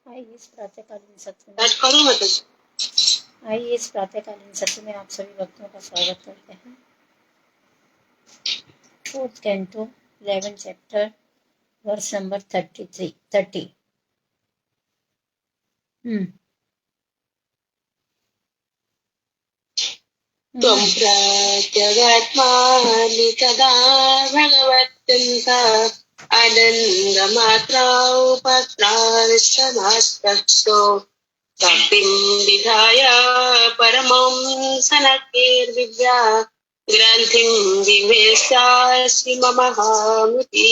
आइए इस प्रातःकालीन सत्र में आप सभी भक्तों का स्वागत करते हैं। 4th canto 11 chapter verse number 30। त्वं प्रत्यगात्मानि तदा भगवत्यन्ता आनन्दमात्रावपत्रार्चनास्तत्सो भक्तिं विधाय परमं सनकेर्विद्या ग्रन्थिं विवेशासि मम हामुति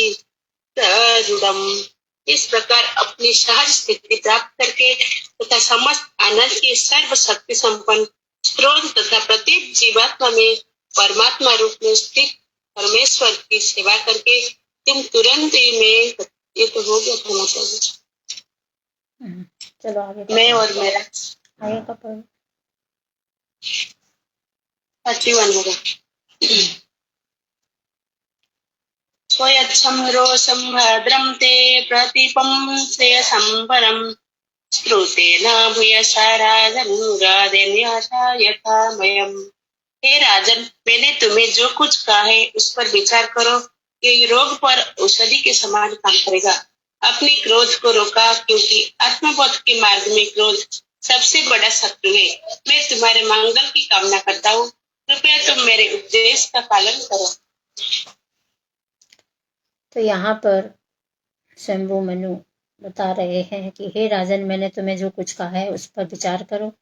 प्रदृढम्। इस प्रकार अपनी सहज स्थिति प्राप्त करके तथा समस्त आनंद के सर्व शक्ति संपन्न स्रोत तथा प्रत्येक जीवात्मा में परमात्मा रूप में स्थित परमेश्वर की सेवा करके तुम तुरंत ही में ये तो हो गया होना चाहिए। चलो आगे मैं और मेरा आगे का पढ़ो। 31 होगा। स्वयच्छं रोषं भद्रं ते प्रतीपं श्रेयसं परम् श्रुतेन भूयसा राजन् हे राजन, मैंने तुम्हें जो कुछ कहा है उस पर विचार करो। ये रोग पर औषधि के समान काम करेगा। अपने क्रोध को रोका, क्योंकि आत्मबोध के मार्ग में क्रोध सबसे बड़ा शत्रु है। मैं तुम्हारे मंगल की कामना करता हूँ। कृपया तुम मेरे उपदेश का पालन करो। तो यहाँ पर शंभु मनु बता रहे हैं कि हे राजन, मैंने तुम्हें जो कुछ कहा है उस पर विचार करो।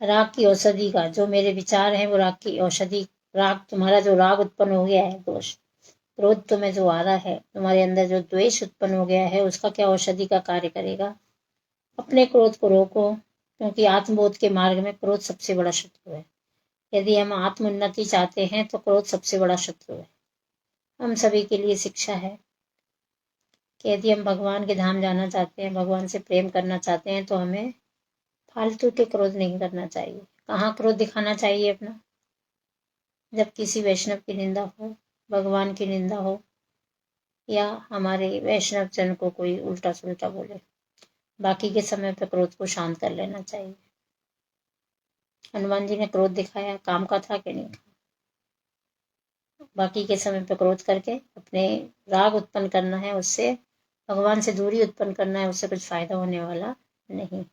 राग की औषधि का जो मेरे विचार हैं वो राग की औषधि, राग तुम्हारा जो राग उत्पन्न हो गया है, दोष क्रोध तुम्हें जो आ रहा है, तुम्हारे अंदर जो द्वेष उत्पन्न हो गया है, उसका क्या औषधि का कार्य करेगा। अपने क्रोध को रोको, क्योंकि आत्मबोध के मार्ग में क्रोध सबसे बड़ा शत्रु है। यदि हम आत्म उन्नति चाहते हैं तो क्रोध सबसे बड़ा शत्रु है। हम सभी के लिए शिक्षा है कि यदि हम भगवान के धाम जाना चाहते हैं, भगवान से प्रेम करना चाहते हैं, तो हमें फालतू के क्रोध नहीं करना चाहिए। कहाँ क्रोध दिखाना चाहिए अपना? जब किसी वैष्णव की निंदा हो, भगवान की निंदा हो, या हमारे वैष्णव जन को कोई उल्टा सुल्टा बोले, बाकी के समय पर क्रोध को शांत कर लेना चाहिए। हनुमान जी ने क्रोध दिखाया, काम का था कि नहीं था? बाकी के समय पर क्रोध करके अपने राग उत्पन्न करना है, उससे भगवान से दूरी उत्पन्न करना है, उससे कुछ फायदा होने वाला नहीं।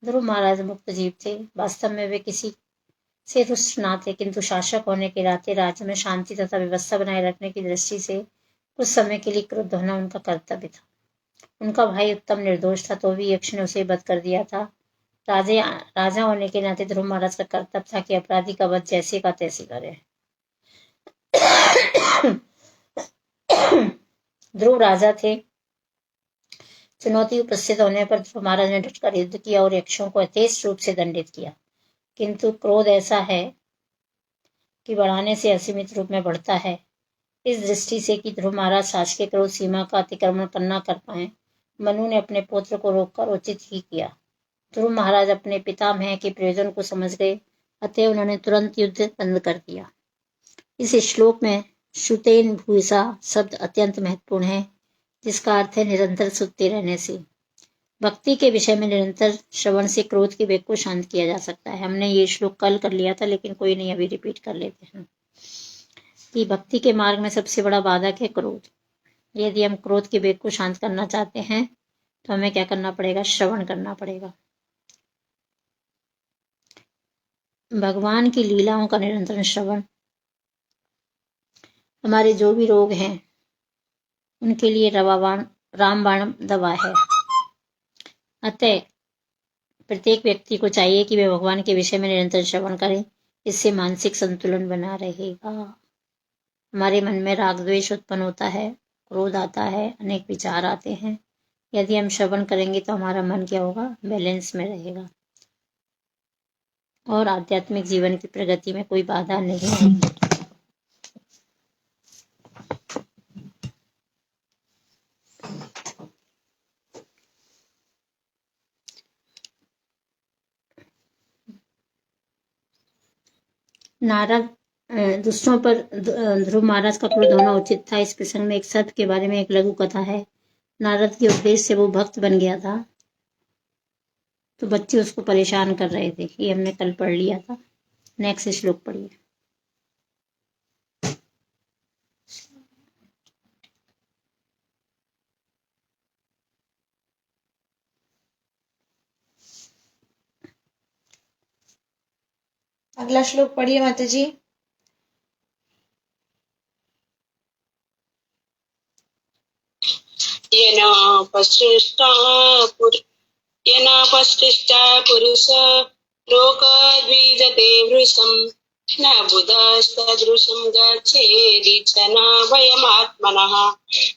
ध्रुव महाराज मुक्त जीव थे। वास्तव में वे किसी से रुष्ट ना थे, किंतु शासक होने के नाते राज्य में शांति तथा व्यवस्था बनाए रखने की दृष्टि से कुछ समय के लिए क्रुद्ध होना उनका कर्तव्य था। उनका भाई उत्तम निर्दोष था, तो भी यक्ष ने उसे वध कर दिया था। राजा होने के नाते ध्रुव महाराज का कर्तव्य था कि अपराधी का वध जैसे का तैसे करे। ध्रुव राजा थे। चुनौती उपस्थित होने पर ध्रुव महाराज ने डटकर युद्ध किया और यक्षों को यथेष्ट रूप से दंडित किया। किंतु क्रोध ऐसा है कि बढ़ाने से असीमित रूप में बढ़ता है। इस दृष्टि से कि ध्रुव महाराज शासकीय क्रोध सीमा का अतिक्रमण करना कर पाए, मनु ने अपने पुत्र को रोककर उचित ही किया। ध्रुव महाराज अपने पितामह के प्रयोजन को समझ गए, अतः उन्होंने तुरंत युद्ध बंद कर दिया। इस श्लोक में श्रुतेन भूयसा शब्द अत्यंत महत्वपूर्ण है, जिसका अर्थ है निरंतर सुनते रहने से। भक्ति के विषय में निरंतर श्रवण से क्रोध के वेग को शांत किया जा सकता है। हमने ये श्लोक कल कर लिया था, लेकिन कोई नहीं, अभी रिपीट कर लेते हैं कि भक्ति के मार्ग में सबसे बड़ा बाधक है क्रोध। यदि हम क्रोध के वेग को शांत करना चाहते हैं तो हमें क्या करना पड़ेगा? श्रवण करना पड़ेगा। भगवान की लीलाओं का निरंतर श्रवण हमारे जो भी रोग हैं उनके लिए रामबाण दवा है। अतः प्रत्येक व्यक्ति को चाहिए कि वे भगवान के विषय में निरंतर श्रवण करें। इससे मानसिक संतुलन बना रहेगा। हमारे मन में राग द्वेष उत्पन्न होता है, क्रोध आता है, अनेक विचार आते हैं। यदि हम श्रवण करेंगे तो हमारा मन क्या होगा? बैलेंस में रहेगा और आध्यात्मिक जीवन की प्रगति में कोई बाधा नहीं होगी। नारद दूसरों पर ध्रुव महाराज का क्रोध होना उचित था। इस प्रसंग में एक सत्य के बारे में एक लघु कथा है। नारद के उपदेश से वो भक्त बन गया था। तो बच्चे उसको परेशान कर रहे थे। ये हमने कल पढ़ लिया था। नेक्स्ट श्लोक पढ़िए। अगला श्लोक पढ़िए माता जी। येनापसृष्टा पुरुष लोकद्विजते वृषं न बुधस्तदृशं गच्छेदि च न भयमात्मनः।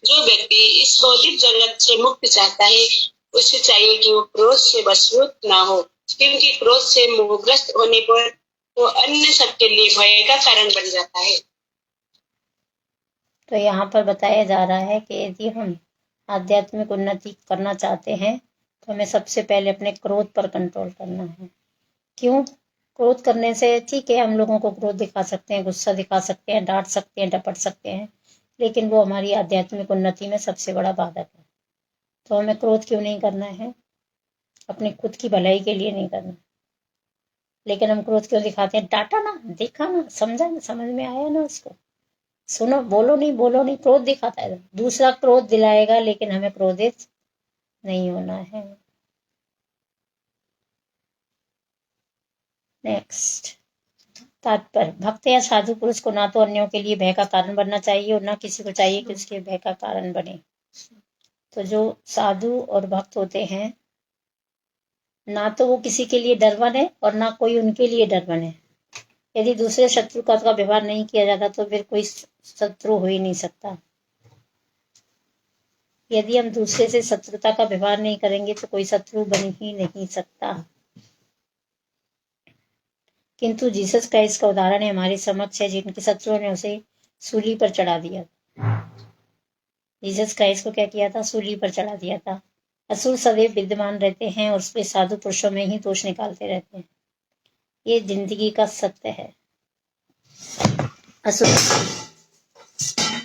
जो व्यक्ति इस भौतिक जगत से मुक्त चाहता है, उसे चाहिए कि वो क्रोध से वशीभूत न हो, क्योंकि क्रोध से मोहग्रस्त होने पर वो अन्य सबके लिए भय का कारण बन जाता है। तो यहाँ पर बताया जा रहा है कि यदि हम आध्यात्मिक उन्नति करना चाहते हैं तो हमें सबसे पहले अपने क्रोध पर कंट्रोल करना है। क्यों? क्रोध करने से ठीक है, हम लोगों को क्रोध दिखा सकते हैं, गुस्सा दिखा सकते हैं, डांट सकते हैं, डपट सकते हैं, लेकिन वो हमारी आध्यात्मिक उन्नति में सबसे बड़ा बाधक है। तो हमें क्रोध क्यों नहीं करना है? अपनी खुद की भलाई के लिए नहीं करना। लेकिन हम क्रोध क्यों दिखाते हैं? डांटा ना, देखा ना, समझा ना, समझ में आया ना उसको, सुनो, बोलो नहीं, क्रोध दिखाता है। दूसरा क्रोध दिलाएगा, लेकिन हमें क्रोधित नहीं होना है। नेक्स्ट, तात्पर्य। भक्त या साधु पुरुष को ना तो अन्यों के लिए भय का कारण बनना चाहिए और ना किसी को चाहिए कि उसके भय का कारण बने। तो जो साधु और भक्त होते हैं, ना तो वो किसी के लिए डर बने और ना कोई उनके लिए डर बने। यदि दूसरे शत्रु का व्यवहार नहीं किया जाता तो फिर कोई शत्रु हो ही नहीं सकता। यदि हम दूसरे से शत्रुता का व्यवहार नहीं करेंगे तो कोई शत्रु बन ही नहीं सकता। किंतु जीसस का इसका उदाहरण हमारे समक्ष है, जिनके शत्रुओं ने उसे सूली पर चढ़ा दिया। जीसस क्राइस्ट को क्या किया था? सूली पर चढ़ा दिया था। असुर सदैव विद्यमान रहते हैं और उसके साधु पुरुषों में ही दोष निकालते रहते हैं। ये जिंदगी का सत्य है।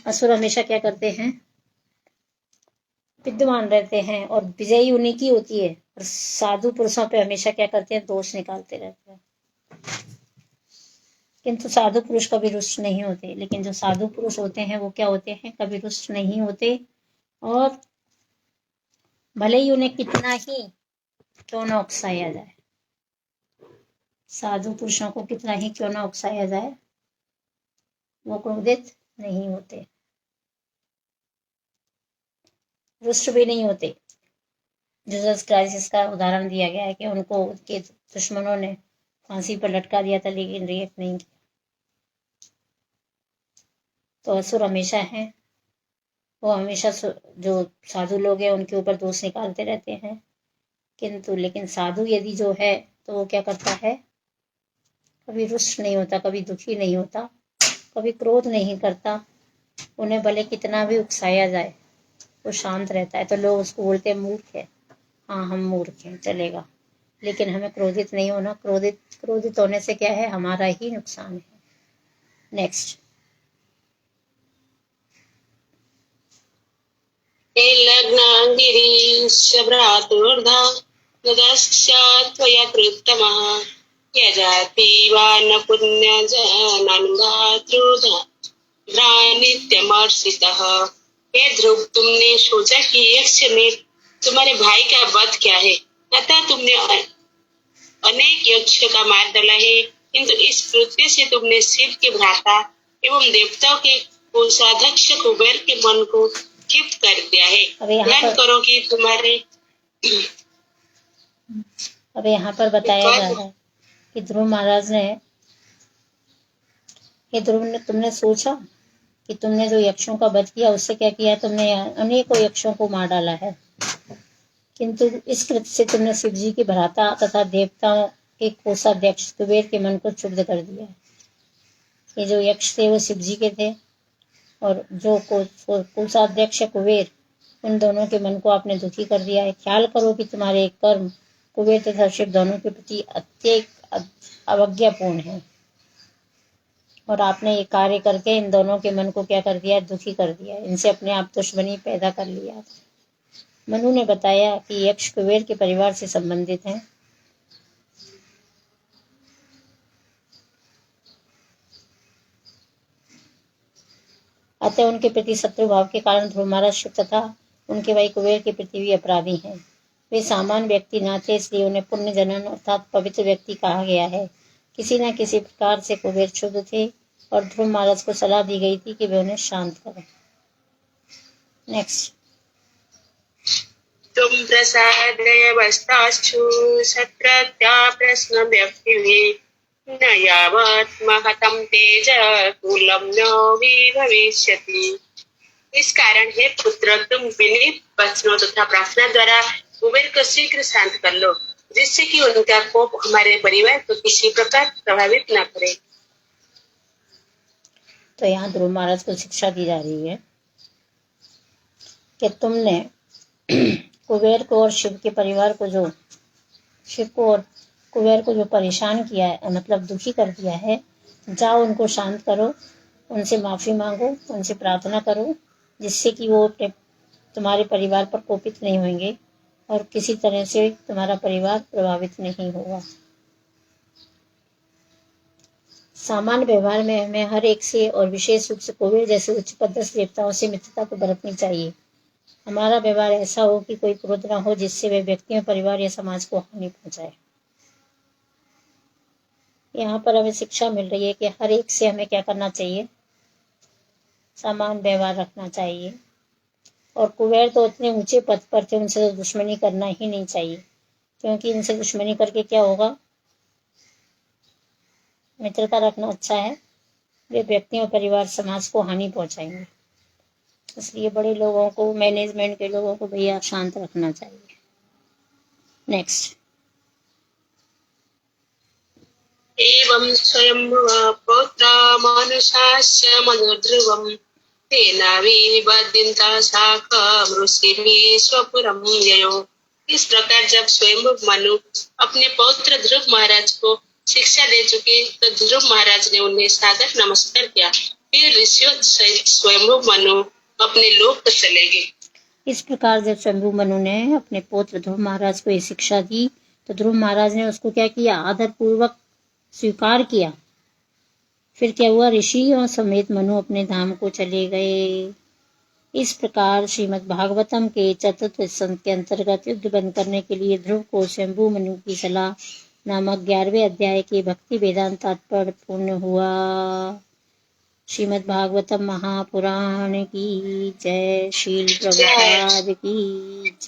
असुर हमेशा क्या करते हैं? विद्यमान रहते हैं और विजयी उन्हीं की होती है, और साधु पुरुषों पे हमेशा क्या करते हैं? दोष निकालते रहते हैं। किंतु साधु पुरुष कभी रुष्ट नहीं होते। लेकिन जो साधु पुरुष होते हैं वो क्या होते हैं? कभी रुष्ट नहीं होते, और भले ही उन्हें कितना ही क्यों ना उकसाया जाए, साधु पुरुषों को कितना ही क्यों ना उकसाया जाए, वो क्रोधित नहीं होते, रुष्ट भी नहीं होते। जीसस क्राइस्ट का उदाहरण दिया गया है कि उनको उनके दुश्मनों ने फांसी पर लटका दिया था, लेकिन रिएक्ट नहीं किया। तो असुर हमेशा है, वो हमेशा जो साधु लोग हैं उनके ऊपर दोष निकालते रहते हैं। किंतु लेकिन साधु यदि जो है तो वो क्या करता है? कभी रुष्ट नहीं होता, कभी दुखी नहीं होता, कभी क्रोध नहीं करता। उन्हें भले कितना भी उकसाया जाए वो शांत रहता है। तो लोग उसको बोलते हैं मूर्ख है। हाँ, हम मूर्ख हैं, चलेगा, लेकिन हमें क्रोधित नहीं होना। क्रोधित होने से क्या है? हमारा ही नुकसान है। नेक्स्ट, लग्नाङ्गिरीशभ्रातुर्धा तदस्यात् त्वया कृतमः यजाति वा न पुण्यजनानुधातृधा नित्यमर्षितः। हे ध्रुव, तुमने सोचा कि यक्ष ने तुम्हारे भाई का वध किया है, अतः तुमने अनेक यक्ष का मार डाला है, किंतु इस कृत्य से तुमने शिव के भ्राता एवं देवताओं के कोषाध्यक्ष कुबेर के मन को क्षिप्त कर दिया है। ध्यान करो कि तुम्हारे अब यहाँ पर बताया जा रहा है कि ध्रुव महाराज ने, हे ध्रुव ने, तुमने सोचा कि तुमने जो यक्षों का वध किया उससे क्या किया? तुमने अनेकों यक्षों को मार डाला है, किंतु इस कृत्य से तुमने शिव जी के भ्राता तथा देवताओं के कोषाध्यक्ष कुबेर के मन को क्षुब्ध कर दिया। ये जो यक्ष थे वो शिव जी के थे, और जो कोषाध्यक्ष कुबेर, उन दोनों के मन को आपने दुखी कर दिया है। ख्याल करो कि तुम्हारे कर्म कुबेर तथा शिव दोनों के प्रति अत्यधिक अवज्ञापूर्ण है, और आपने ये कार्य करके इन दोनों के मन को क्या कर दिया? दुखी कर दिया। इनसे अपने आप दुश्मनी पैदा कर लिया। मनु ने बताया कि यक्ष कुबेर के परिवार से संबंधित हैं अतः उनके प्रति शत्रु भाव के कारण ध्रुव महाराज शिव तथा उनके भाई कुबेर के प्रति भी अपराधी हैं। वे सामान्य व्यक्ति न थे, इसलिए उन्हें पुण्य जनन अर्थात पवित्र व्यक्ति कहा गया है। किसी न किसी प्रकार से कुबेर क्षुब्ध थे और ध्रुव महाराज को सलाह दी गई थी कि वे उन्हें शांत करें। नेक्स्ट। तुम प्रसादयवस्ताश्चु सत्रत्या प्रश्न व्यक्तिभिः न यावत् महतं तेज कुलं न विभविष्यति। इस कारण हे पुत्र, तुम विनीत वचनों तथा प्रार्थना द्वारा कुबेर को शीघ्र शांत कर लो, जिससे कि उनका कोप हमारे परिवार को किसी प्रकार प्रभावित न करे। तो यहाँ ध्रुव महाराज को शिक्षा दी जा रही है कि तुमने कुबेर को और शिव के परिवार को कुबेर को जो परेशान किया है, मतलब दुखी कर दिया है, जाओ उनको शांत करो, उनसे माफी मांगो, उनसे प्रार्थना करो, जिससे कि वो तुम्हारे परिवार पर कोपित नहीं होंगे और किसी तरह से तुम्हारा परिवार प्रभावित नहीं होगा। सामान्य व्यवहार में हमें हर एक से और विशेष रूप से कुबेर जैसे उच्च पदस्थ देवताओं से मित्रता को बरतनी चाहिए। हमारा व्यवहार ऐसा हो कि कोई क्रोध न हो जिससे वे व्यक्तियों, परिवार या समाज को हानि पहुंचाए। यहाँ पर हमें शिक्षा मिल रही है कि हर एक से हमें क्या करना चाहिए, समान व्यवहार रखना चाहिए। और कुबेर तो इतने ऊंचे पद पर थे, उनसे तो दुश्मनी करना ही नहीं चाहिए, क्योंकि इनसे दुश्मनी करके क्या होगा। मित्रता रखना अच्छा है, वे व्यक्तियों, परिवार, समाज को हानि पहुंचाएंगे। इसलिए बड़े लोगों को, मैनेजमेंट के लोगों को भैया शांत रखना चाहिए। नेक्स्ट। एवं स्वयंभुव पौत्र मनुषास्य मनोध्रुवम् तेनाविनिबध्यन्ता शाखा ऋषिभिः स्वपुरं ययो। इस प्रकार जब स्वयंभुव मनु अपने पौत्र ध्रुव महाराज को शिक्षा दे चुके, तो ध्रुव महाराज ने उन्हें सादर नमस्कार किया। फिर ऋषियों सहित स्वयंभुव मनु अपने लोक पर चले गए। इस प्रकार जब स्वयंभुव मनु ने अपने पुत्र ध्रुव महाराज को ये शिक्षा दी, तो ध्रुव महाराज ने उसको क्या किया, आदर पूर्वक स्वीकार किया। फिर क्या हुआ, ऋषियों समेत मनु अपने धाम को चले गए। इस प्रकार श्रीमद् भागवतम के चतुर्थ स्कंद के अंतर्गत युद्ध बंद करने के लिए ध्रुव को स्वयंभुव मनु की सलाह नामक 11वें अध्याय के भक्ति वेदांत तात्पर्य पूर्ण हुआ। श्रीमद् भागवतम महापुराण की जय। श्रील प्रभुपाद की जय।